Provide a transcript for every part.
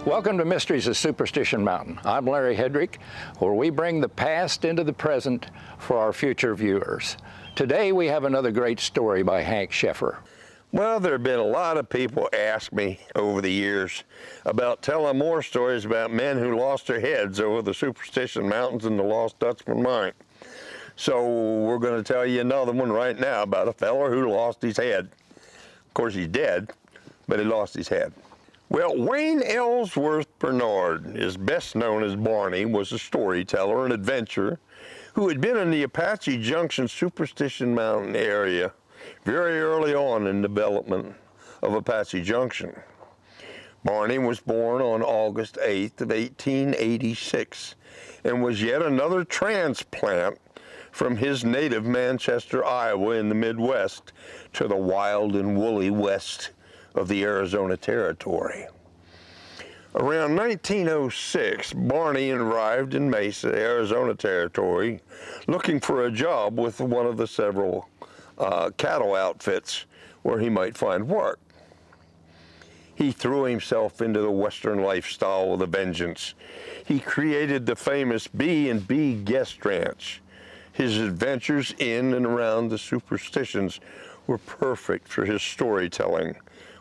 Welcome to Mysteries of Superstition Mountain. I'm Larry Hedrick, where we bring the past into the present for our future viewers. Today we have another great story by Hank Sheffer. Well, there have been a lot of people ask me over the years about telling more stories about men who lost their heads over the Superstition Mountains and the Lost Dutchman Mine. So we're going to tell you another one right now about a fella who lost his head. Of course, he's dead, but he lost his head. Well, Wayne Ellsworth Bernard, is best known as Barney, was a storyteller and adventurer who had been in the Apache Junction Superstition Mountain area very early on in development of Apache Junction. Barney was born on August 8th of 1886 and was yet another transplant from his native Manchester, Iowa in the Midwest to the wild and woolly west of the Arizona Territory. Around 1906, Barney arrived in Mesa, Arizona Territory, looking for a job with one of the several cattle outfits where he might find work. He threw himself into the Western lifestyle with a vengeance. He created the famous B&B Guest Ranch. His adventures in and around the superstitions were perfect for his storytelling,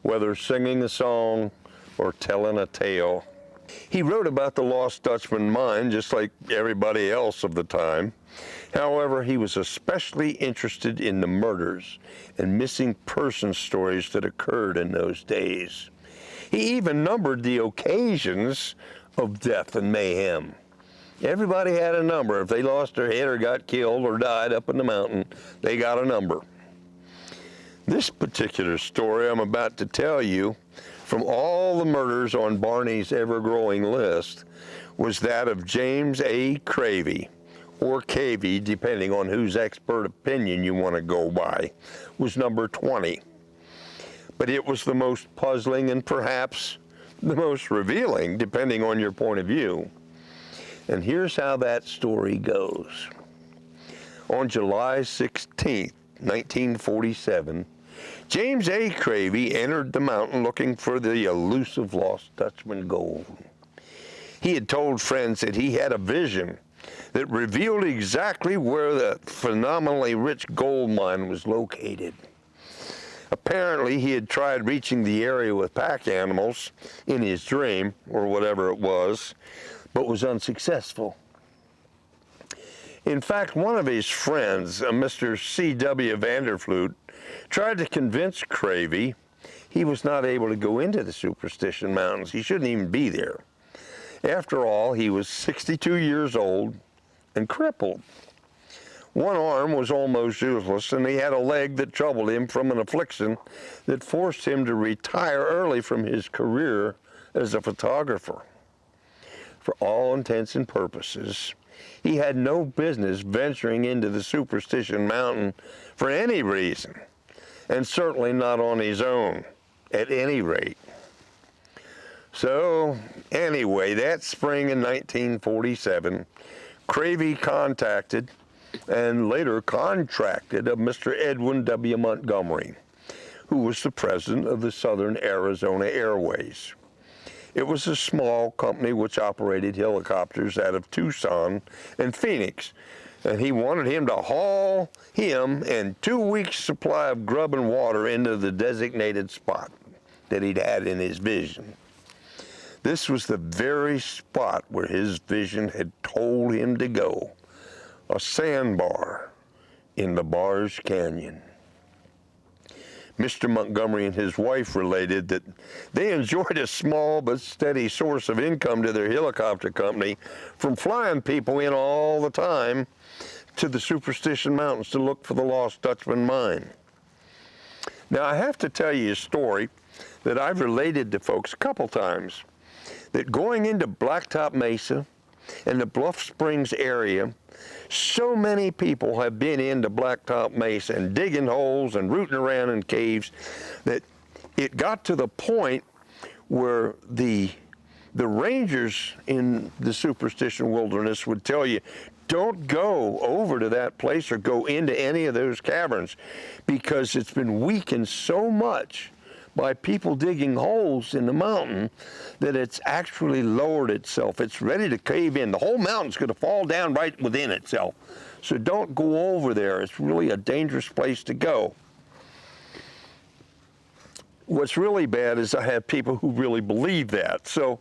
whether singing a song or telling a tale. He wrote about the Lost Dutchman Mine just like everybody else of the time. However, he was especially interested in the murders and missing person stories that occurred in those days. He even numbered the occasions of death and mayhem. Everybody had a number. If they lost their head or got killed or died up in the mountain, they got a number. This particular story I'm about to tell you, from all the murders on Barney's ever-growing list, was that of James A. Cravey, or Cavey, depending on whose expert opinion you want to go by, was number 20. But it was the most puzzling and perhaps the most revealing, depending on your point of view. And here's how that story goes. On July 16th, 1947, James A. Cravey entered the mountain looking for the elusive Lost Dutchman gold. He had told friends that he had a vision that revealed exactly where the phenomenally rich gold mine was located. Apparently, he had tried reaching the area with pack animals in his dream, or whatever it was, but was unsuccessful. In fact, one of his friends, Mr. C.W. Vanderfloot, tried to convince Cravey he was not able to go into the Superstition Mountains. He shouldn't even be there. After all, he was 62 years old and crippled. One arm was almost useless, and he had a leg that troubled him from an affliction that forced him to retire early from his career as a photographer. For all intents and purposes, he had no business venturing into the Superstition Mountain for any reason, and certainly not on his own, at any rate. So, anyway, that spring in 1947, Cravey contacted and later contracted a Mr. Edwin W. Montgomery, who was the president of the Southern Arizona Airways. It was a small company which operated helicopters out of Tucson and Phoenix, and he wanted him to haul him and 2 weeks' supply of grub and water into the designated spot that he'd had in his vision. This was the very spot where his vision had told him to go, a sandbar in the Barge Canyon. Mr. Montgomery and his wife related that they enjoyed a small but steady source of income to their helicopter company from flying people in all the time to the Superstition Mountains to look for the Lost Dutchman Mine. Now, I have to tell you a story that I've related to folks a couple times, that going into Blacktop Mesa and the Bluff Springs area, so many people have been into Blacktop Mesa and digging holes and rooting around in caves that it got to the point where the rangers in the Superstition Wilderness would tell you, don't go over to that place or go into any of those caverns because it's been weakened so much by people digging holes in the mountain that it's actually lowered itself. It's ready to cave in. The whole mountain's going to fall down right within itself. So don't go over there. It's really a dangerous place to go. What's really bad is I have people who really believe that. So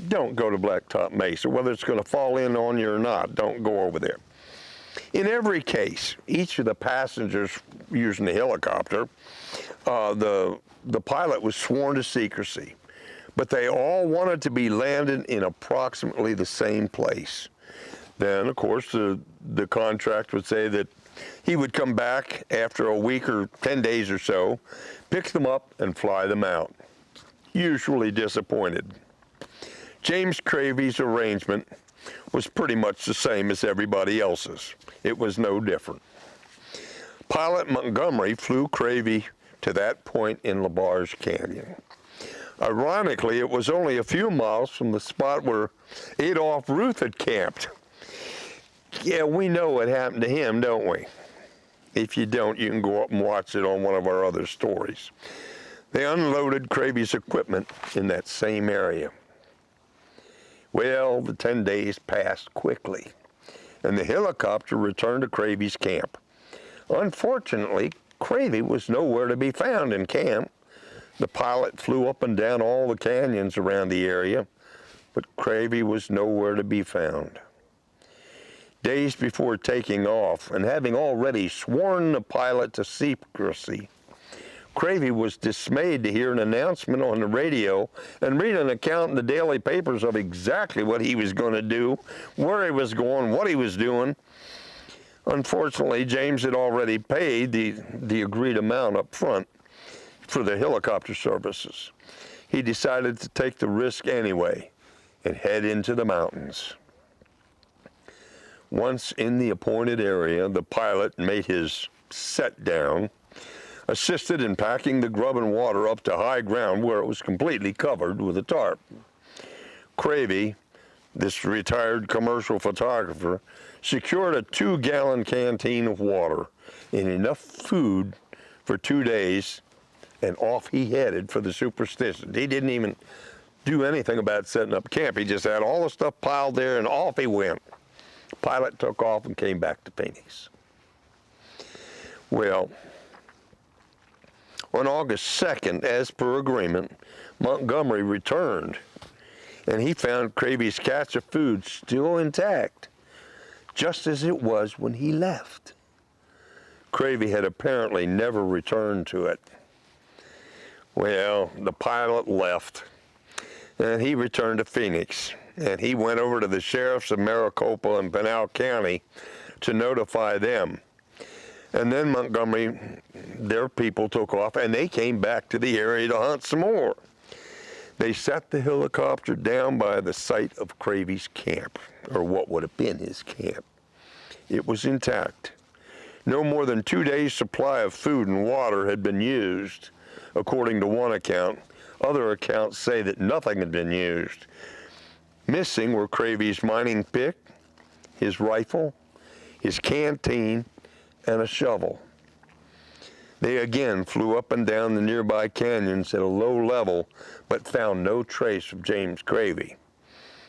don't go to Blacktop Mesa. Whether it's going to fall in on you or not, don't go over there. In every case, each of the passengers using the helicopter, the pilot was sworn to secrecy, but they all wanted to be landed in approximately the same place. Then, of course, the contract would say that he would come back after a week or 10 days or so, pick them up and fly them out. Usually disappointed. James Cravey's arrangement was pretty much the same as everybody else's. It was no different. Pilot Montgomery flew Cravey to that point in LaBarge Canyon. Ironically, it was only a few miles from the spot where Adolph Ruth had camped. Yeah, we know what happened to him, don't we? If you don't, you can go up and watch it on one of our other stories. They unloaded Cravey's equipment in that same area. Well, the 10 days passed quickly, and the helicopter returned to Cravey's camp. Unfortunately, Cravey was nowhere to be found in camp. The pilot flew up and down all the canyons around the area, but Cravey was nowhere to be found. Days before taking off, and having already sworn the pilot to secrecy, Cravey was dismayed to hear an announcement on the radio and read an account in the daily papers of exactly what he was going to do, where he was going, what he was doing. Unfortunately, James had already paid the agreed amount up front for the helicopter services. He decided to take the risk anyway and head into the mountains. Once in the appointed area, the pilot made his set down, assisted in packing the grub and water up to high ground where it was completely covered with a tarp. Cravey, this retired commercial photographer, secured a 2-gallon canteen of water and enough food for 2 days, and off he headed for the Superstition. He didn't even do anything about setting up camp. He just had all the stuff piled there and off he went. Pilot took off and came back to Phoenix. Well, on August 2nd, as per agreement, Montgomery returned, and he found Cravey's cache of food still intact, just as it was when he left. Cravey had apparently never returned to it. Well, the pilot left, and he returned to Phoenix, and he went over to the sheriffs of Maricopa and Pinal County to notify them. And then Montgomery, their people took off, and they came back to the area to hunt some more. They set the helicopter down by the site of Cravey's camp, or what would have been his camp. It was intact. No more than 2 days' supply of food and water had been used, according to one account. Other accounts say that nothing had been used. Missing were Cravey's mining pick, his rifle, his canteen, and a shovel. They again flew up and down the nearby canyons at a low level, but found no trace of James Cravey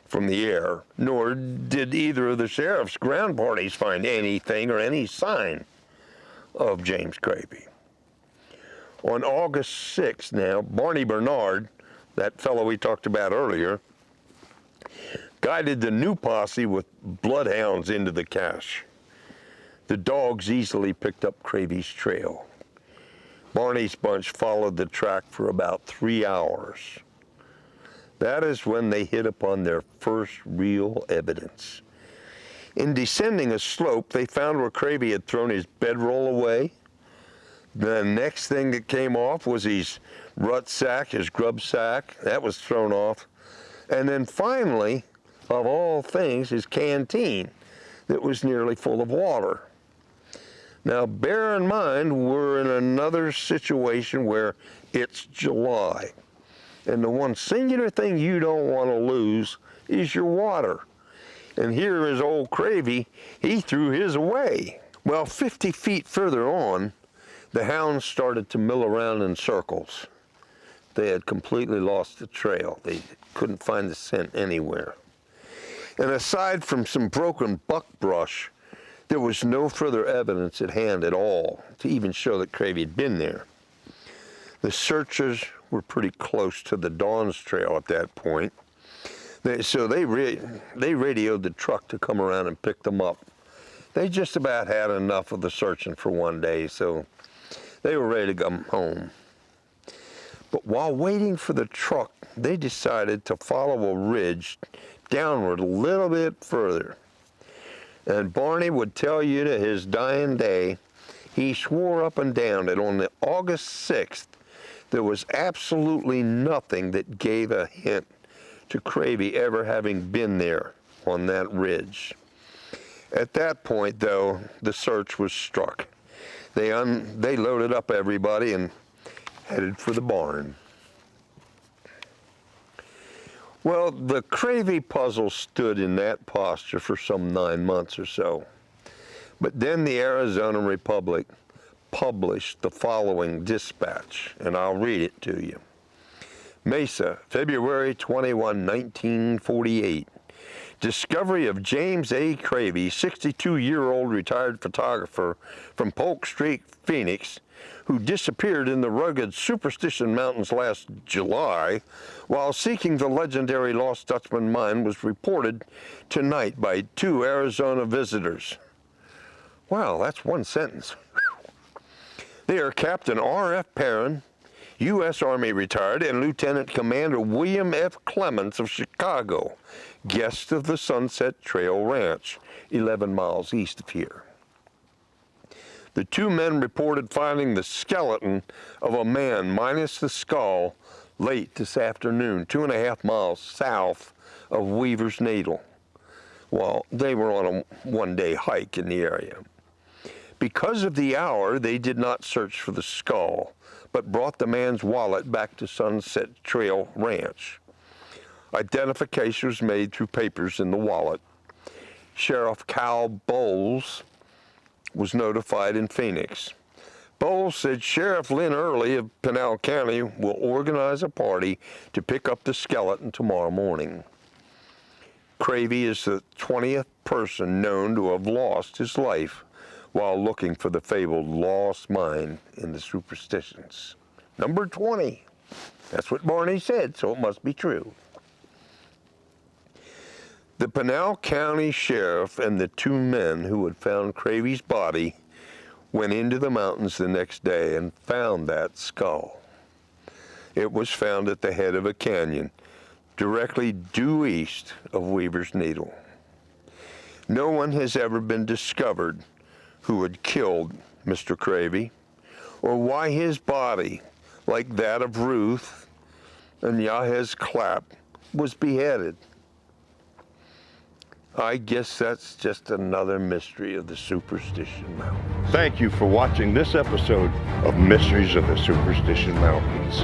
from the air, nor did either of the sheriff's ground parties find anything or any sign of James Cravey. On August 6th now, Barney Bernard, that fellow we talked about earlier, guided the new posse with bloodhounds into the cache. The dogs easily picked up Cravey's trail. Barney's bunch followed the track for about 3 hours. That is when they hit upon their first real evidence. In descending a slope, they found where Cravey had thrown his bedroll away. The next thing that came off was his rut sack, his grub sack. That was thrown off. And then finally, of all things, his canteen that was nearly full of water. Now, bear in mind, we're in another situation where it's July. And the one singular thing you don't want to lose is your water. And here is old Cravey, he threw his away. Well, 50 feet further on, the hounds started to mill around in circles. they had completely lost the trail. They couldn't find the scent anywhere. And aside from some broken buckbrush, there was no further evidence at hand at all to even show that Cravey had been there. The searchers were pretty close to the Dawn's trail at that point. So they radioed the truck to come around and pick them up. They just about had enough of the searching for one day, so they were ready to come home. But while waiting for the truck, they decided to follow a ridge downward a little bit further. And Barney would tell you to his dying day, he swore up and down that on the August 6th, there was absolutely nothing that gave a hint to Cravey ever having been there on that ridge. At that point, though, the search was struck. They loaded up everybody and headed for the barn. Well, the Cravey puzzle stood in that posture for some 9 months or so. But then the Arizona Republic published the following dispatch, and I'll read it to you. Mesa, February 21, 1948. Discovery of James A. Cravey, 62-year-old retired photographer from Polk Street, Phoenix, who disappeared in the rugged Superstition Mountains last July while seeking the legendary Lost Dutchman Mine, was reported tonight by 2 Arizona visitors. Wow, that's one sentence. They are Captain R.F. Perrin, U.S. Army retired, and Lieutenant Commander William F. Clements of Chicago, guests of the Sunset Trail Ranch, 11 miles east of here. The 2 men reported finding the skeleton of a man minus the skull late this afternoon, 2.5 miles south of Weaver's Needle, while they were on a one-day hike in the area. Because of the hour, they did not search for the skull, but brought the man's wallet back to Sunset Trail Ranch. Identification was made through papers in the wallet. Sheriff Cal Bowles was notified in Phoenix. Bowles said Sheriff Lynn Early of Pinal County will organize a party to pick up the skeleton tomorrow morning. Cravey is the 20th person known to have lost his life while looking for the fabled lost mine in the Superstitions. Number 20. That's what Barney said, so it must be true. The Pinal County Sheriff and the 2 men who had found Cravey's body went into the mountains the next day and found that skull. It was found at the head of a canyon, directly due east of Weaver's Needle. No one has ever been discovered who had killed Mr. Cravey, or why his body, like that of Ruth and Yahez Clapp, was beheaded. I guess that's just another mystery of the Superstition Mountains. Thank you for watching this episode of Mysteries of the Superstition Mountains.